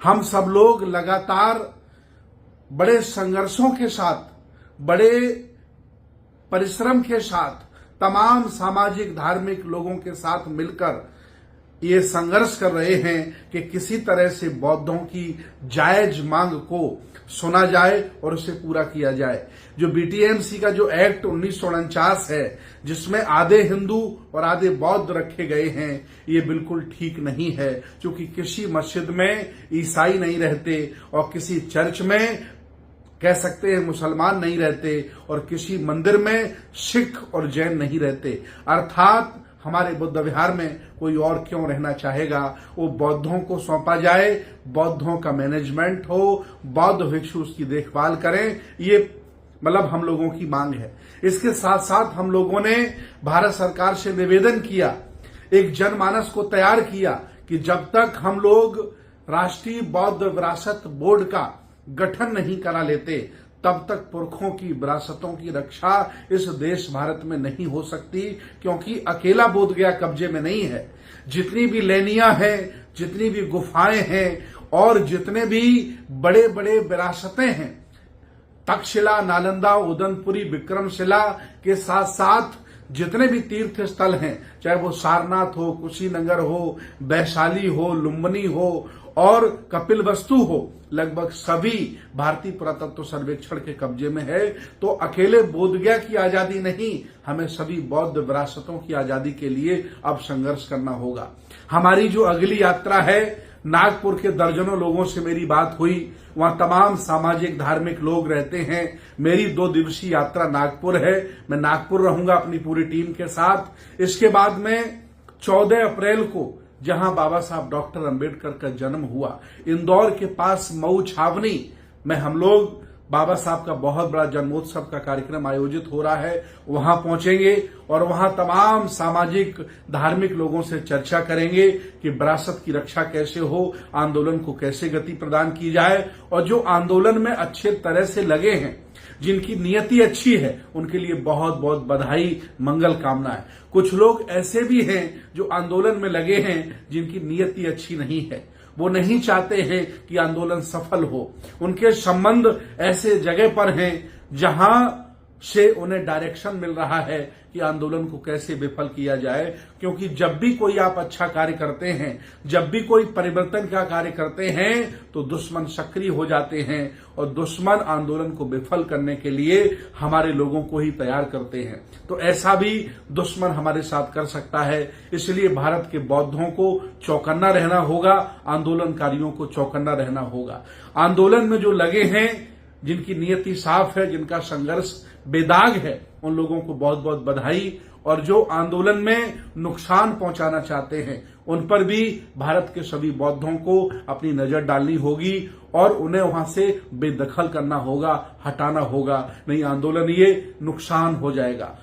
हम सब लोग लगातार बड़े संघर्षों के साथ, बड़े परिश्रम के साथ तमाम सामाजिक धार्मिक लोगों के साथ मिलकर ये संघर्ष कर रहे हैं कि किसी तरह से बौद्धों की जायज मांग को सुना जाए और उसे पूरा किया जाए। जो बीटीएमसी का जो एक्ट 1949 है, जिसमें आधे हिंदू और आधे बौद्ध रखे गए हैं, ये बिल्कुल ठीक नहीं है, क्योंकि किसी मस्जिद में ईसाई नहीं रहते और किसी चर्च में कह सकते हैं मुसलमान नहीं रहते और किसी मंदिर में सिख और जैन नहीं रहते। अर्थात हमारे बुद्ध विहार में कोई और क्यों रहना चाहेगा, वो बौद्धों को सौंपा जाए, बौद्धों का मैनेजमेंट हो, बौद्ध भिक्षु उसकी देखभाल करें। ये मतलब हम लोगों की मांग है। इसके साथ साथ हम लोगों ने भारत सरकार से निवेदन किया, एक जनमानस को तैयार किया कि जब तक हम लोग राष्ट्रीय बौद्ध विरासत बोर्ड का गठन नहीं करा लेते, तब तक पुरखों की विरासतों की रक्षा इस देश भारत में नहीं हो सकती, क्योंकि अकेला बोधगया कब्जे में नहीं है। जितनी भी लेनियां हैं, जितनी भी गुफाएं हैं और जितने भी बड़े बड़े विरासतें हैं, तक्षशिला, नालंदा, उदनपुरी, विक्रमशिला के साथ साथ जितने भी तीर्थ स्थल हैं, चाहे वो सारनाथ हो, कुशीनगर हो, वैशाली हो, लुम्बिनी हो और कपिलवस्तु हो, लगभग सभी भारतीय पुरातत्व सर्वेक्षण के कब्जे में है। तो अकेले बोधगया की आजादी नहीं, हमें सभी बौद्ध विरासतों की आजादी के लिए अब संघर्ष करना होगा। हमारी जो अगली यात्रा है, नागपुर के दर्जनों लोगों से मेरी बात हुई, वहां तमाम सामाजिक धार्मिक लोग रहते हैं। मेरी 2 दिवसीय यात्रा नागपुर है, मैं नागपुर रहूंगा अपनी पूरी टीम के साथ। इसके बाद में 14 अप्रैल को, जहां बाबा साहब डॉक्टर अंबेडकर का जन्म हुआ, इंदौर के पास मऊ छावनी में हम लोग बाबा साहब का बहुत बड़ा जन्मोत्सव का कार्यक्रम आयोजित हो रहा है, वहां पहुंचेंगे और वहां तमाम सामाजिक धार्मिक लोगों से चर्चा करेंगे कि विरासत की रक्षा कैसे हो, आंदोलन को कैसे गति प्रदान की जाए। और जो आंदोलन में अच्छे तरह से लगे हैं, जिनकी नियति अच्छी है, उनके लिए बहुत बहुत बधाई, मंगल कामनाएं। कुछ लोग ऐसे भी हैं जो आंदोलन में लगे हैं जिनकी नियति अच्छी नहीं है, वो नहीं चाहते हैं कि आंदोलन सफल हो। उनके संबंध ऐसे जगह पर हैं जहां से उन्हें डायरेक्शन मिल रहा है कि आंदोलन को कैसे विफल किया जाए, क्योंकि जब भी कोई आप अच्छा कार्य करते हैं, जब भी कोई परिवर्तन का कार्य करते हैं, तो दुश्मन सक्रिय हो जाते हैं और दुश्मन आंदोलन को विफल करने के लिए हमारे लोगों को ही तैयार करते हैं। तो ऐसा भी दुश्मन हमारे साथ कर सकता है। इसलिए भारत के बौद्धों को चौकन्ना रहना होगा, आंदोलनकारियों को चौकन्ना रहना होगा। आंदोलन में जो लगे हैं, जिनकी नियति साफ है, जिनका संघर्ष बेदाग है, उन लोगों को बहुत बहुत बधाई। और जो आंदोलन में नुकसान पहुंचाना चाहते हैं, उन पर भी भारत के सभी बौद्धों को अपनी नजर डालनी होगी और उन्हें वहां से बेदखल करना होगा, हटाना होगा, नहीं आंदोलन ये नुकसान हो जाएगा।